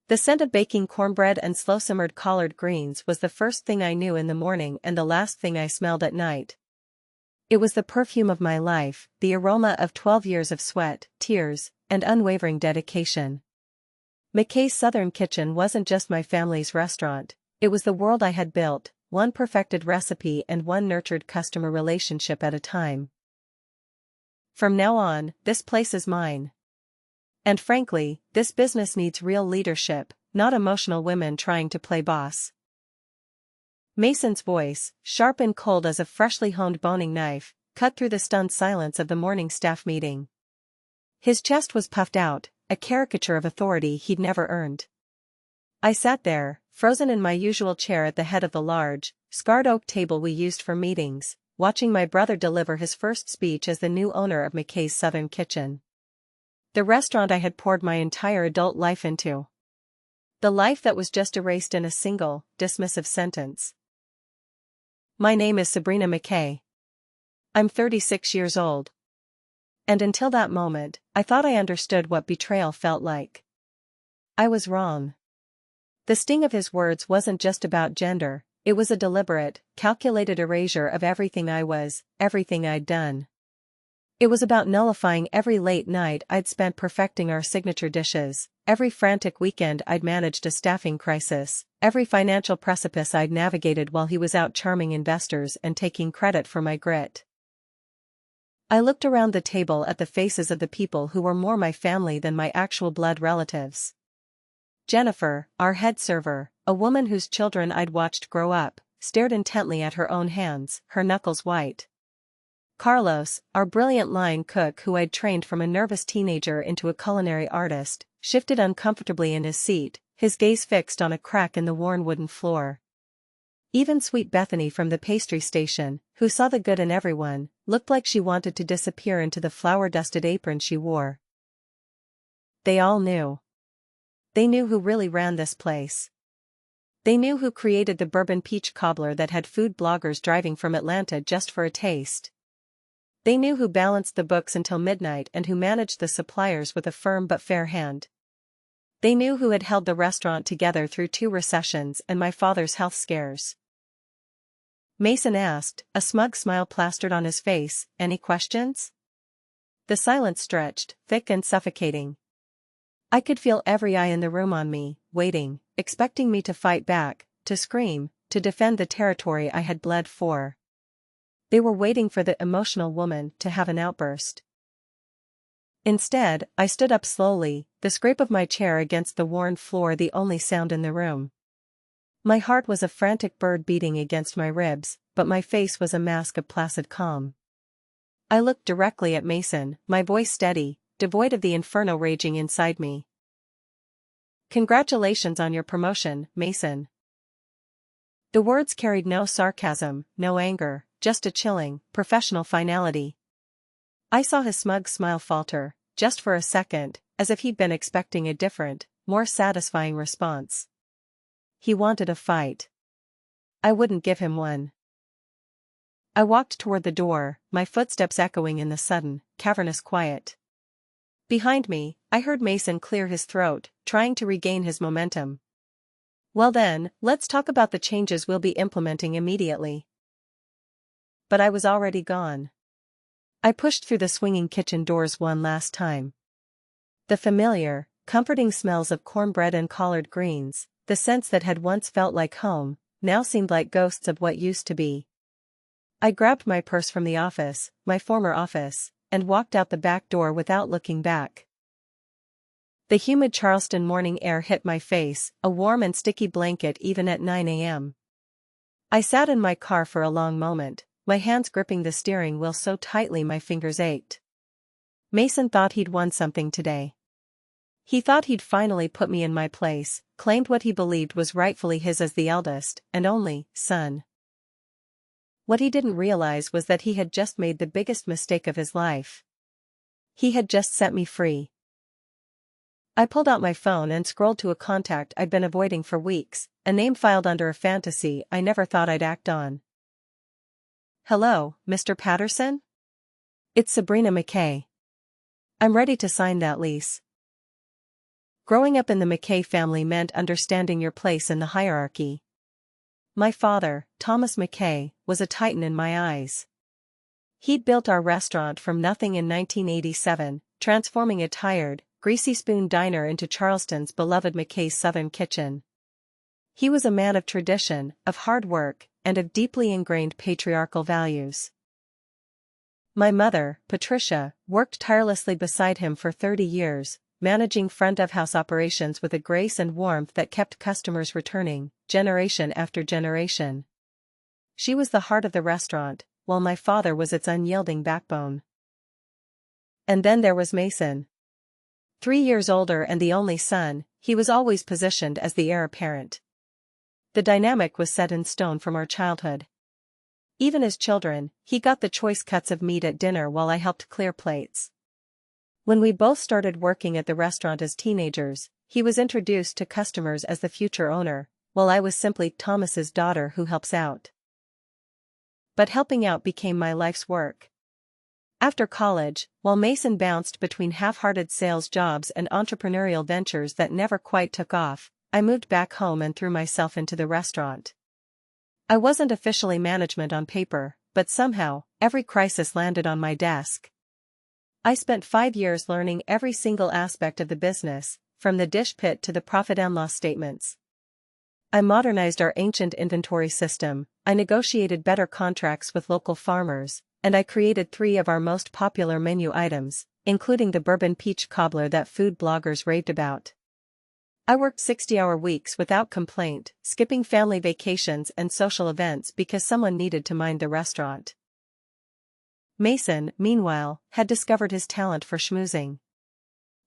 The scent of baking cornbread and slow-simmered collard greens was the first thing I knew in the morning and the last thing I smelled at night. It was the perfume of my life, the aroma of 12 years of sweat, tears, and unwavering dedication. McKay's Southern Kitchen wasn't just my family's restaurant, it was the world I had built, one perfected recipe and one nurtured customer relationship at a time. From now on, this place is mine. And frankly, this business needs real leadership, not emotional women trying to play boss. Mason's voice, sharp and cold as a freshly honed boning knife, cut through the stunned silence of the morning staff meeting. His chest was puffed out, a caricature of authority he'd never earned. I sat there, frozen in my usual chair at the head of the large, scarred oak table we used for meetings, watching my brother deliver his first speech as the new owner of McKay's Southern Kitchen. The restaurant I had poured my entire adult life into. The life that was just erased in a single, dismissive sentence. My name is Sabrina McKay. I'm 36 years old. And until that moment, I thought I understood what betrayal felt like. I was wrong. The sting of his words wasn't just about gender, it was a deliberate, calculated erasure of everything I was, everything I'd done. It was about nullifying every late night I'd spent perfecting our signature dishes, every frantic weekend I'd managed a staffing crisis, every financial precipice I'd navigated while he was out charming investors and taking credit for my grit. I looked around the table at the faces of the people who were more my family than my actual blood relatives. Jennifer, our head server, a woman whose children I'd watched grow up, stared intently at her own hands, her knuckles white. Carlos, our brilliant line cook who I'd trained from a nervous teenager into a culinary artist, shifted uncomfortably in his seat, his gaze fixed on a crack in the worn wooden floor. Even sweet Bethany from the pastry station, who saw the good in everyone, looked like she wanted to disappear into the flour-dusted apron she wore. They all knew. They knew who really ran this place. They knew who created the bourbon peach cobbler that had food bloggers driving from Atlanta just for a taste. They knew who balanced the books until midnight and who managed the suppliers with a firm but fair hand. They knew who had held the restaurant together through 2 recessions and my father's health scares. Mason asked, a smug smile plastered on his face, "Any questions?" The silence stretched, thick and suffocating. I could feel every eye in the room on me, waiting, expecting me to fight back, to scream, to defend the territory I had bled for. They were waiting for the emotional woman to have an outburst. Instead, I stood up slowly, the scrape of my chair against the worn floor the only sound in the room. My heart was a frantic bird beating against my ribs, but my face was a mask of placid calm. I looked directly at Mason, my voice steady, devoid of the inferno raging inside me. "Congratulations on your promotion, Mason." The words carried no sarcasm, no anger, just a chilling, professional finality. I saw his smug smile falter, just for a second, as if he'd been expecting a different, more satisfying response. He wanted a fight. I wouldn't give him one. I walked toward the door, my footsteps echoing in the sudden, cavernous quiet. Behind me, I heard Mason clear his throat, trying to regain his momentum. "Well then, let's talk about the changes we'll be implementing immediately." But I was already gone. I pushed through the swinging kitchen doors one last time. The familiar, comforting smells of cornbread and collard greens, the scents that had once felt like home, now seemed like ghosts of what used to be. I grabbed my purse from the office, my former office, and walked out the back door without looking back. The humid Charleston morning air hit my face, a warm and sticky blanket even at 9 a.m. I sat in my car for a long moment, my hands gripping the steering wheel so tightly my fingers ached. Mason thought he'd won something today. He thought he'd finally put me in my place, claimed what he believed was rightfully his as the eldest, and only, son. What he didn't realize was that he had just made the biggest mistake of his life. He had just set me free. I pulled out my phone and scrolled to a contact I'd been avoiding for weeks, a name filed under a fantasy I never thought I'd act on. "Hello, Mr. Patterson? It's Sabrina McKay. I'm ready to sign that lease." Growing up in the McKay family meant understanding your place in the hierarchy. My father, Thomas McKay, was a titan in my eyes. He'd built our restaurant from nothing in 1987, transforming a tired, greasy spoon diner into Charleston's beloved McKay's Southern Kitchen. He was a man of tradition, of hard work, and of deeply ingrained patriarchal values. My mother, Patricia, worked tirelessly beside him for 30 years, managing front-of-house operations with a grace and warmth that kept customers returning, generation after generation. She was the heart of the restaurant, while my father was its unyielding backbone. And then there was Mason. 3 years older and the only son, he was always positioned as the heir apparent. The dynamic was set in stone from our childhood. Even as children, he got the choice cuts of meat at dinner while I helped clear plates. When we both started working at the restaurant as teenagers, he was introduced to customers as the future owner, while I was simply Thomas's daughter who helps out. But helping out became my life's work. After college, while Mason bounced between half-hearted sales jobs and entrepreneurial ventures that never quite took off, I moved back home and threw myself into the restaurant. I wasn't officially management on paper, but somehow, every crisis landed on my desk. I spent 5 years learning every single aspect of the business, from the dish pit to the profit and loss statements. I modernized our ancient inventory system, I negotiated better contracts with local farmers, and I created 3 of our most popular menu items, including the bourbon peach cobbler that food bloggers raved about. I worked 60-hour weeks without complaint, skipping family vacations and social events because someone needed to mind the restaurant. Mason, meanwhile, had discovered his talent for schmoozing.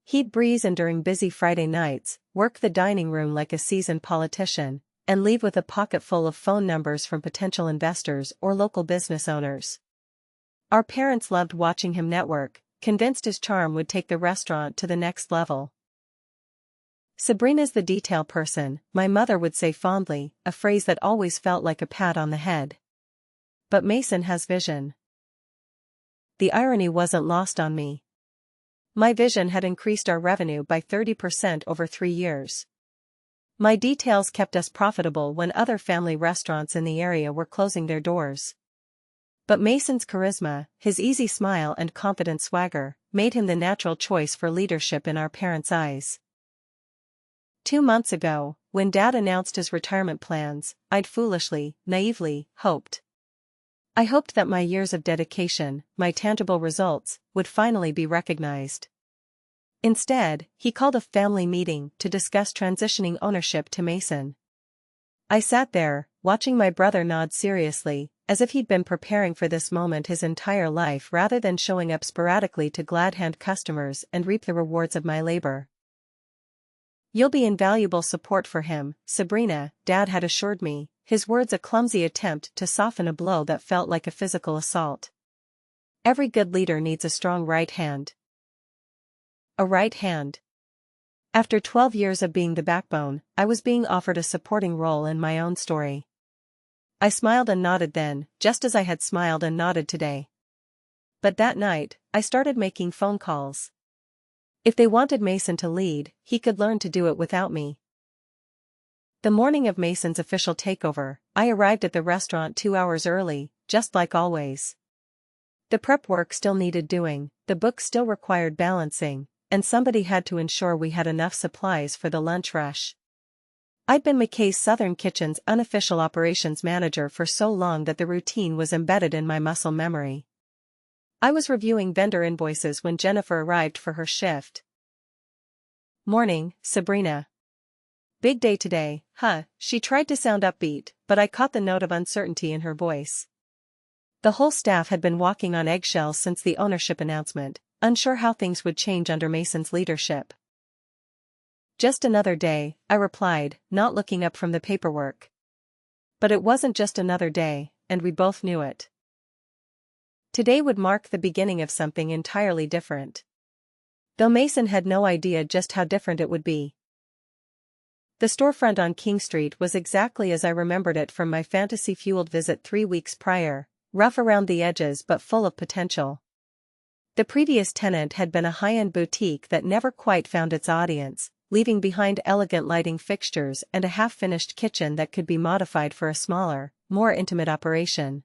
He'd breeze in during busy Friday nights, work the dining room like a seasoned politician, and leave with a pocket full of phone numbers from potential investors or local business owners. Our parents loved watching him network, convinced his charm would take the restaurant to the next level. Sabrina's the detail person, my mother would say fondly, a phrase that always felt like a pat on the head. But Mason has vision. The irony wasn't lost on me. My vision had increased our revenue by 30% over 3 years. My details kept us profitable when other family restaurants in the area were closing their doors. But Mason's charisma, his easy smile and confident swagger, made him the natural choice for leadership in our parents' eyes. 2 months ago, when Dad announced his retirement plans, I'd foolishly, naively, hoped. I hoped that my years of dedication, my tangible results, would finally be recognized. Instead, he called a family meeting to discuss transitioning ownership to Mason. I sat there, watching my brother nod seriously, as if he'd been preparing for this moment his entire life rather than showing up sporadically to glad-hand customers and reap the rewards of my labor. "You'll be invaluable support for him, Sabrina," Dad had assured me, his words a clumsy attempt to soften a blow that felt like a physical assault. Every good leader needs a strong right hand. A right hand. After 12 years of being the backbone, I was being offered a supporting role in my own story. I smiled and nodded then, just as I had smiled and nodded today. But that night, I started making phone calls. If they wanted Mason to lead, he could learn to do it without me. The morning of Mason's official takeover, I arrived at the restaurant 2 hours early, just like always. The prep work still needed doing, the books still required balancing, and somebody had to ensure we had enough supplies for the lunch rush. I'd been McKay's Southern Kitchen's unofficial operations manager for so long that the routine was embedded in my muscle memory. I was reviewing vendor invoices when Jennifer arrived for her shift. "Morning, Sabrina. Big day today, huh?" She tried to sound upbeat, but I caught the note of uncertainty in her voice. The whole staff had been walking on eggshells since the ownership announcement, unsure how things would change under Mason's leadership. "Just another day," I replied, not looking up from the paperwork. But it wasn't just another day, and we both knew it. Today would mark the beginning of something entirely different. Though Mason had no idea just how different it would be. The storefront on King Street was exactly as I remembered it from my fantasy-fueled visit 3 weeks prior, rough around the edges but full of potential. The previous tenant had been a high-end boutique that never quite found its audience, leaving behind elegant lighting fixtures and a half-finished kitchen that could be modified for a smaller, more intimate operation.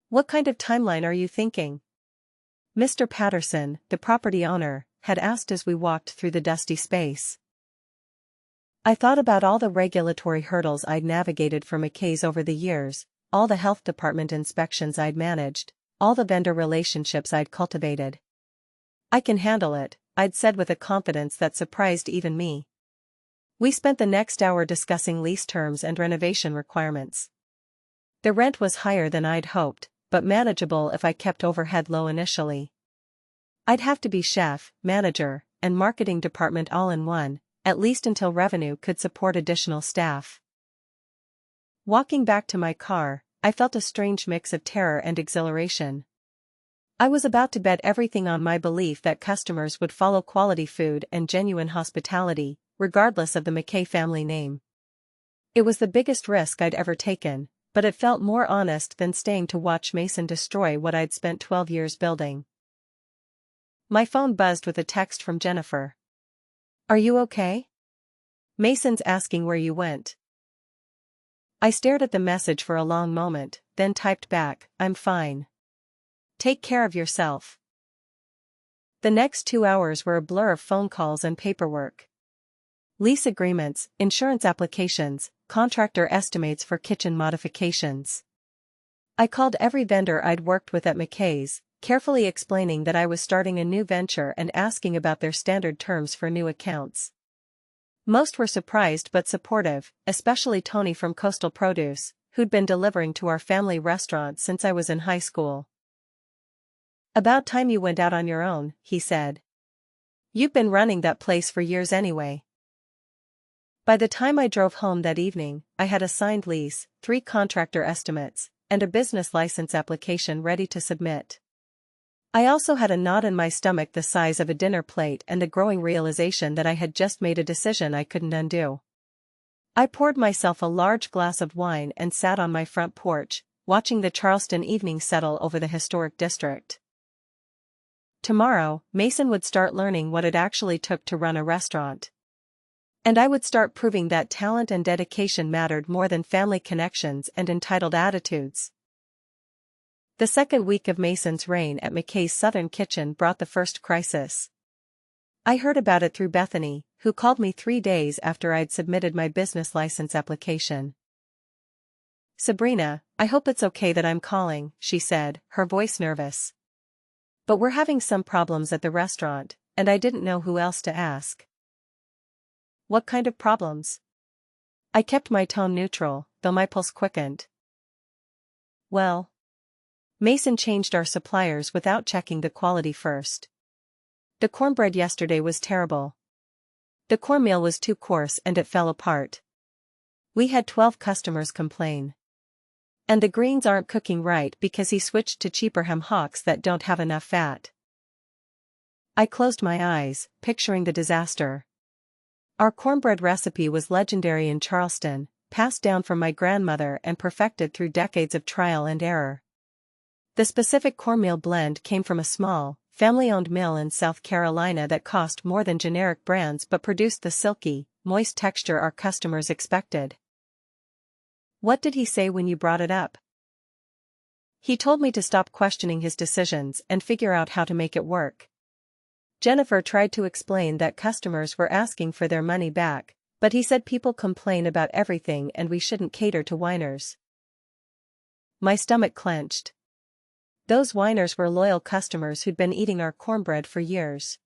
"What kind of timeline are you thinking?" Mr. Patterson, the property owner, had asked as we walked through the dusty space. I thought about all the regulatory hurdles I'd navigated for McKay's over the years, all the health department inspections I'd managed, all the vendor relationships I'd cultivated. "I can handle it," I'd said with a confidence that surprised even me. We spent the next hour discussing lease terms and renovation requirements. The rent was higher than I'd hoped, but manageable if I kept overhead low initially. I'd have to be chef, manager, and marketing department all in one, at least until revenue could support additional staff. Walking back to my car, I felt a strange mix of terror and exhilaration. I was about to bet everything on my belief that customers would follow quality food and genuine hospitality, regardless of the McKay family name. It was the biggest risk I'd ever taken, but it felt more honest than staying to watch Mason destroy what I'd spent 12 years building. My phone buzzed with a text from Jennifer. "Are you okay? Mason's asking where you went." I stared at the message for a long moment, then typed back, "I'm fine. Take care of yourself." The next 2 hours were a blur of phone calls and paperwork. Lease agreements, insurance applications, contractor estimates for kitchen modifications. I called every vendor I'd worked with at McKay's, carefully explaining that I was starting a new venture and asking about their standard terms for new accounts. Most were surprised but supportive, especially Tony from Coastal Produce, who'd been delivering to our family restaurant since I was in high school. "About time you went out on your own," he said. "You've been running that place for years anyway." By the time I drove home that evening, I had a signed lease, 3 contractor estimates, and a business license application ready to submit. I also had a knot in my stomach the size of a dinner plate and the growing realization that I had just made a decision I couldn't undo. I poured myself a large glass of wine and sat on my front porch, watching the Charleston evening settle over the historic district. Tomorrow, Mason would start learning what it actually took to run a restaurant. And I would start proving that talent and dedication mattered more than family connections and entitled attitudes. The second week of Mason's reign at McKay's Southern Kitchen brought the first crisis. I heard about it through Bethany, who called me 3 days after I'd submitted my business license application. "Sabrina, I hope it's okay that I'm calling," she said, her voice nervous. "But we're having some problems at the restaurant, and I didn't know who else to ask." "What kind of problems?" I kept my tone neutral, though my pulse quickened. "Well, Mason changed our suppliers without checking the quality first. The cornbread yesterday was terrible. The cornmeal was too coarse and it fell apart. We had 12 customers complain. And the greens aren't cooking right because he switched to cheaper ham hocks that don't have enough fat." I closed my eyes, picturing the disaster. Our cornbread recipe was legendary in Charleston, passed down from my grandmother and perfected through decades of trial and error. The specific cornmeal blend came from a small, family-owned mill in South Carolina that cost more than generic brands but produced the silky, moist texture our customers expected. "What did he say when you brought it up?" "He told me to stop questioning his decisions and figure out how to make it work." Jennifer tried to explain that customers were asking for their money back, but he said people complain about everything and we shouldn't cater to whiners. My stomach clenched. Those whiners were loyal customers who'd been eating our cornbread for years.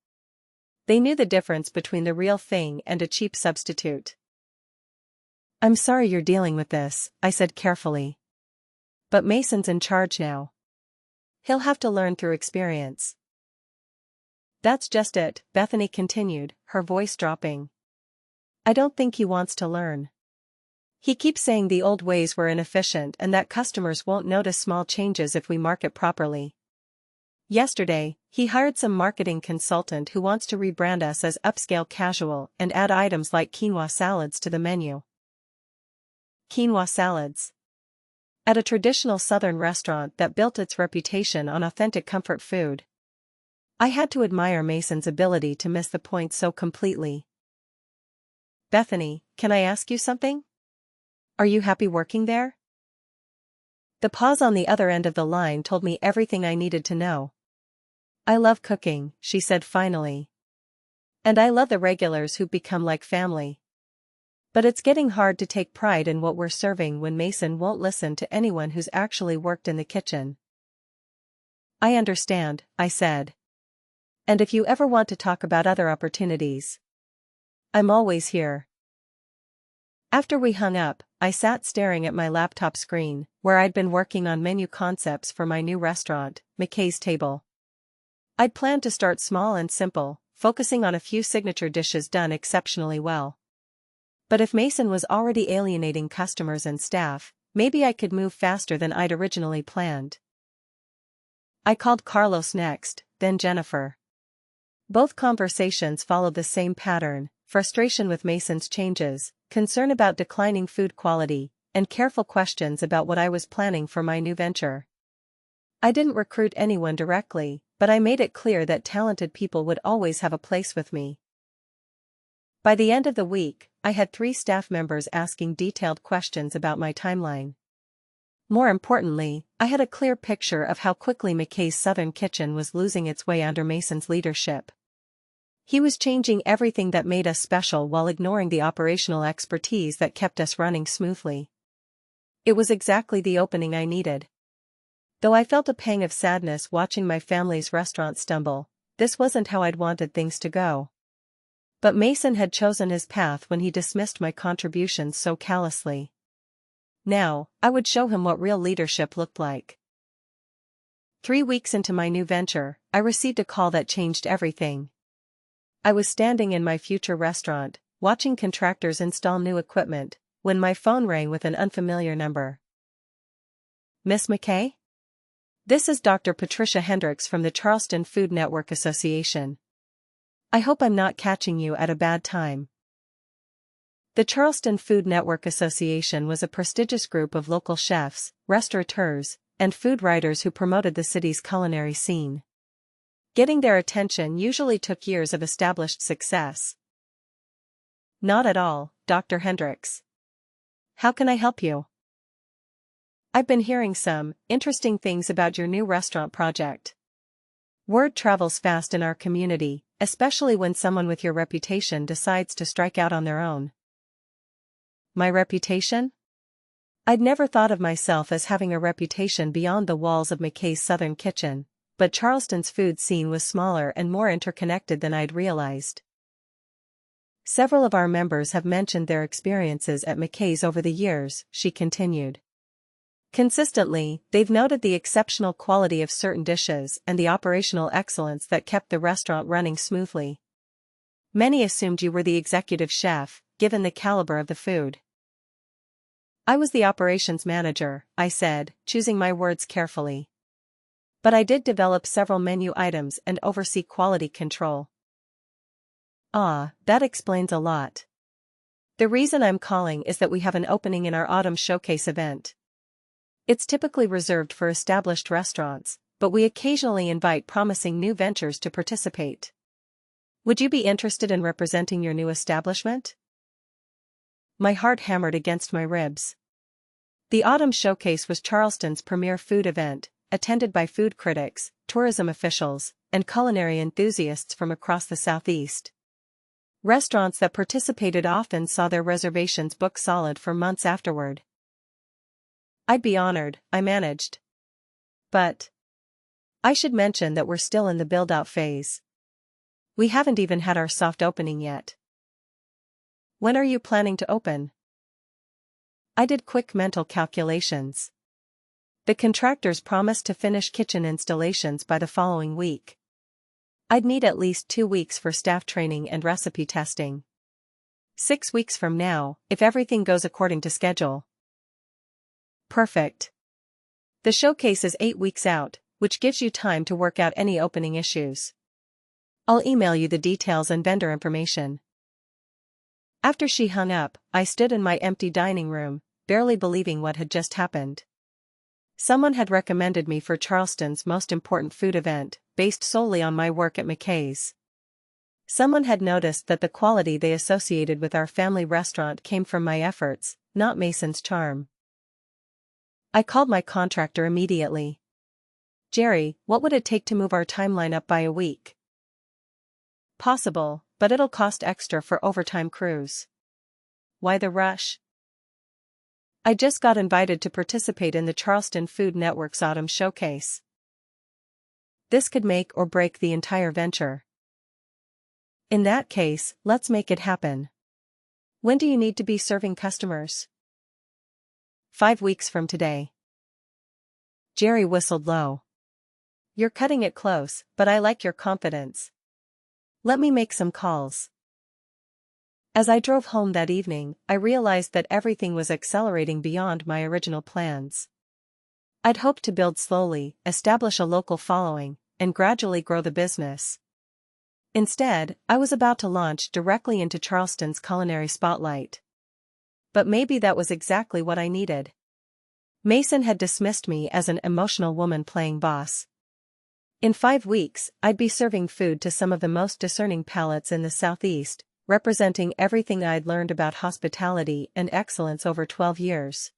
They knew the difference between the real thing and a cheap substitute. "I'm sorry you're dealing with this," I said carefully. "But Mason's in charge now. He'll have to learn through experience." "That's just it," Bethany continued, her voice dropping. "I don't think he wants to learn. He keeps saying the old ways were inefficient and that customers won't notice small changes if we market properly. Yesterday, he hired some marketing consultant who wants to rebrand us as upscale casual and add items like quinoa salads to the menu." Quinoa salads. At a traditional Southern restaurant that built its reputation on authentic comfort food. I had to admire Mason's ability to miss the point so completely. Bethany, can I ask you something? Are you happy working there? The pause on the other end of the line told me everything I needed to know. I love cooking, she said finally. And I love the regulars who've become like family. But it's getting hard to take pride in what we're serving when Mason won't listen to anyone who's actually worked in the kitchen. I understand, I said. And if you ever want to talk about other opportunities, I'm always here. After we hung up, I sat staring at my laptop screen, where I'd been working on menu concepts for my new restaurant, McKay's Table. I'd planned to start small and simple, focusing on a few signature dishes done exceptionally well. But if Mason was already alienating customers and staff, maybe I could move faster than I'd originally planned. I called Carlos next, then Jennifer. Both conversations followed the same pattern: frustration with Mason's changes, concern about declining food quality, and careful questions about what I was planning for my new venture. I didn't recruit anyone directly, but I made it clear that talented people would always have a place with me. By the end of the week, I had 3 staff members asking detailed questions about my timeline. More importantly, I had a clear picture of how quickly McKay's Southern Kitchen was losing its way under Mason's leadership. He was changing everything that made us special while ignoring the operational expertise that kept us running smoothly. It was exactly the opening I needed. Though I felt a pang of sadness watching my family's restaurant stumble, this wasn't how I'd wanted things to go. But Mason had chosen his path when he dismissed my contributions so callously. Now, I would show him what real leadership looked like. 3 weeks into my new venture, I received a call that changed everything. I was standing in my future restaurant, watching contractors install new equipment, when my phone rang with an unfamiliar number. Miss McKay? This is Dr. Patricia Hendricks from the Charleston Food Network Association. I hope I'm not catching you at a bad time. The Charleston Food Network Association was a prestigious group of local chefs, restaurateurs, and food writers who promoted the city's culinary scene. Getting their attention usually took years of established success. Not at all, Dr. Hendricks. How can I help you? I've been hearing some interesting things about your new restaurant project. Word travels fast in our community, especially when someone with your reputation decides to strike out on their own. My reputation? I'd never thought of myself as having a reputation beyond the walls of McKay's Southern Kitchen, but Charleston's food scene was smaller and more interconnected than I'd realized. Several of our members have mentioned their experiences at McKay's over the years, she continued. Consistently, they've noted the exceptional quality of certain dishes and the operational excellence that kept the restaurant running smoothly. Many assumed you were the executive chef, given the caliber of the food. I was the operations manager, I said, choosing my words carefully. But I did develop several menu items and oversee quality control. Ah, that explains a lot. The reason I'm calling is that we have an opening in our autumn showcase event. It's typically reserved for established restaurants, but we occasionally invite promising new ventures to participate. Would you be interested in representing your new establishment? My heart hammered against my ribs. The Autumn Showcase was Charleston's premier food event, attended by food critics, tourism officials, and culinary enthusiasts from across the Southeast. Restaurants that participated often saw their reservations booked solid for months afterward. I'd be honored, I managed. But I should mention that we're still in the build-out phase. We haven't even had our soft opening yet. When are you planning to open? I did quick mental calculations. The contractors promised to finish kitchen installations by the following week. I'd need at least 2 weeks for staff training and recipe testing. 6 weeks from now, if everything goes according to schedule. Perfect. The showcase is 8 weeks out, which gives you time to work out any opening issues. I'll email you the details and vendor information. After she hung up, I stood in my empty dining room, barely believing what had just happened. Someone had recommended me for Charleston's most important food event, based solely on my work at McKay's. Someone had noticed that the quality they associated with our family restaurant came from my efforts, not Mason's charm. I called my contractor immediately. "Jerry, what would it take to move our timeline up by a week?" "Possible, but it'll cost extra for overtime crews." "Why the rush?" "I just got invited to participate in the Charleston Food Network's Autumn Showcase. This could make or break the entire venture." "In that case, let's make it happen. When do you need to be serving customers?" 5 weeks from today." Jerry whistled low. "You're cutting it close, but I like your confidence. Let me make some calls." As I drove home that evening, I realized that everything was accelerating beyond my original plans. I'd hoped to build slowly, establish a local following, and gradually grow the business. Instead, I was about to launch directly into Charleston's culinary spotlight. But maybe that was exactly what I needed. Mason had dismissed me as an emotional woman playing boss. In 5 weeks, I'd be serving food to some of the most discerning palates in the Southeast, representing everything I'd learned about hospitality and excellence over 12 years.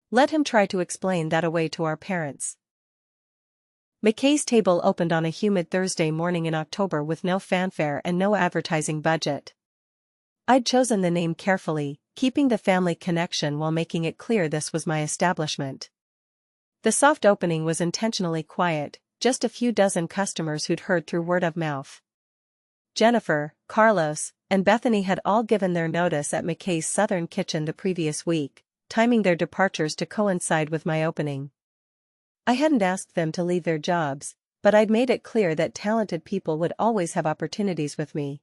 Let him try to explain that away to our parents. McKay's table opened on a humid Thursday morning in October with no fanfare and no advertising budget. I'd chosen the name carefully, keeping the family connection while making it clear this was my establishment. The soft opening was intentionally quiet, just a few dozen customers who'd heard through word of mouth. Jennifer, Carlos, and Bethany had all given their notice at McKay's Southern Kitchen the previous week, timing their departures to coincide with my opening. I hadn't asked them to leave their jobs, but I'd made it clear that talented people would always have opportunities with me.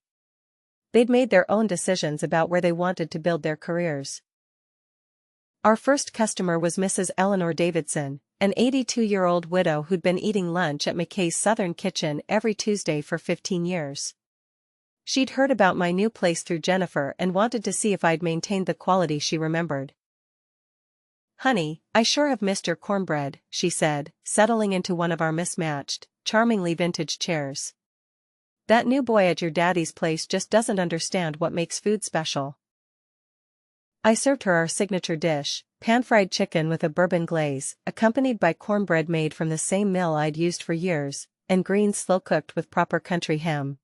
They'd made their own decisions about where they wanted to build their careers. Our first customer was Mrs. Eleanor Davidson, an 82-year-old widow who'd been eating lunch at McKay's Southern Kitchen every Tuesday for 15 years. She'd heard about my new place through Jennifer and wanted to see if I'd maintained the quality she remembered. "Honey, I sure have missed your cornbread," she said, settling into one of our mismatched, charmingly vintage chairs. "That new boy at your daddy's place just doesn't understand what makes food special." I served her our signature dish, pan-fried chicken with a bourbon glaze, accompanied by cornbread made from the same mill I'd used for years, and greens slow-cooked with proper country ham.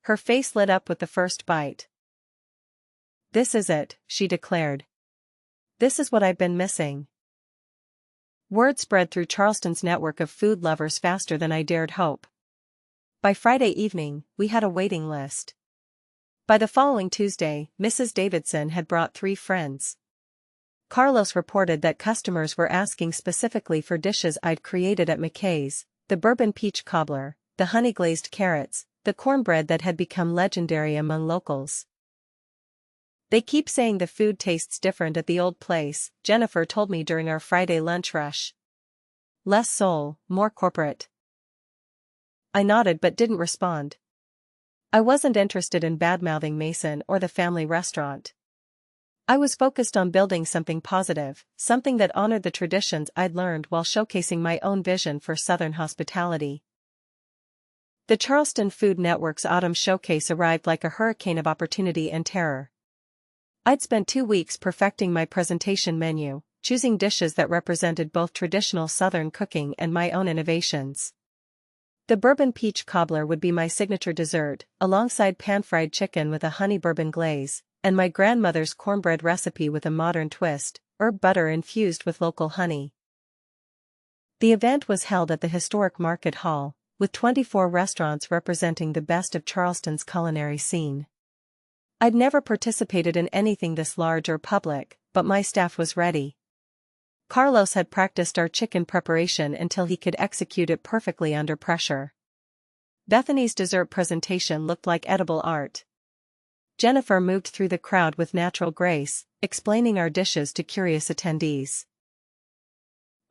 Her face lit up with the first bite. "This is it," she declared. "This is what I've been missing." Word spread through Charleston's network of food lovers faster than I dared hope. By Friday evening, we had a waiting list. By the following Tuesday, Mrs. Davidson had brought 3 friends. Carlos reported that customers were asking specifically for dishes I'd created at McKay's: the bourbon peach cobbler, the honey-glazed carrots, the cornbread that had become legendary among locals. "They keep saying the food tastes different at the old place," Jennifer told me during our Friday lunch rush. "Less soul, more corporate." I nodded but didn't respond. I wasn't interested in badmouthing Mason or the family restaurant. I was focused on building something positive, something that honored the traditions I'd learned while showcasing my own vision for Southern hospitality. The Charleston Food Network's Autumn Showcase arrived like a hurricane of opportunity and terror. I'd spent 2 weeks perfecting my presentation menu, choosing dishes that represented both traditional Southern cooking and my own innovations. The bourbon peach cobbler would be my signature dessert, alongside pan-fried chicken with a honey bourbon glaze, and my grandmother's cornbread recipe with a modern twist, herb butter infused with local honey. The event was held at the historic Market Hall, with 24 restaurants representing the best of Charleston's culinary scene. I'd never participated in anything this large or public, but my staff was ready. Carlos had practiced our chicken preparation until he could execute it perfectly under pressure. Bethany's dessert presentation looked like edible art. Jennifer moved through the crowd with natural grace, explaining our dishes to curious attendees.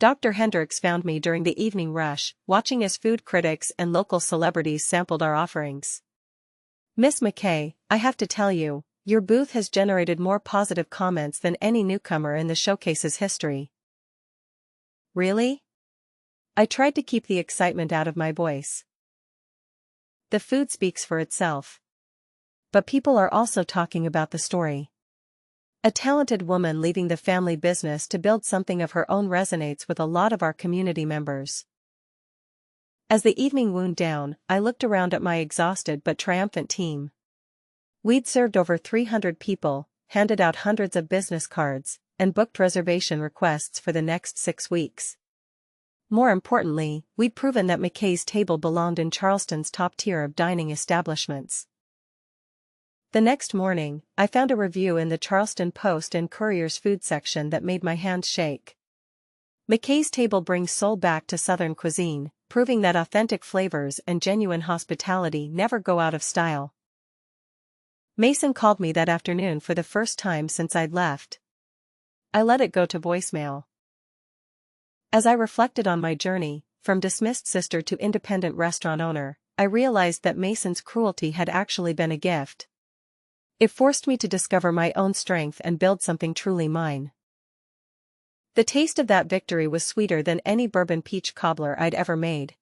Dr. Hendricks found me during the evening rush, watching as food critics and local celebrities sampled our offerings. "Miss McKay, I have to tell you, your booth has generated more positive comments than any newcomer in the showcase's history." "Really?" I tried to keep the excitement out of my voice. The food speaks for itself. But people are also talking about the story. A talented woman leaving the family business to build something of her own resonates with a lot of our community members. As the evening wound down, I looked around at my exhausted but triumphant team. We'd served over 300 people, handed out hundreds of business cards, and booked reservation requests for the next 6 weeks. More importantly, we'd proven that McKay's Table belonged in Charleston's top tier of dining establishments. The next morning, I found a review in the Charleston Post and Courier's food section that made my hands shake. McKay's Table brings soul back to Southern cuisine, proving that authentic flavors and genuine hospitality never go out of style. Mason called me that afternoon for the first time since I'd left. I let it go to voicemail. As I reflected on my journey, from dismissed sister to independent restaurant owner, I realized that Mason's cruelty had actually been a gift. It forced me to discover my own strength and build something truly mine. The taste of that victory was sweeter than any bourbon peach cobbler I'd ever made.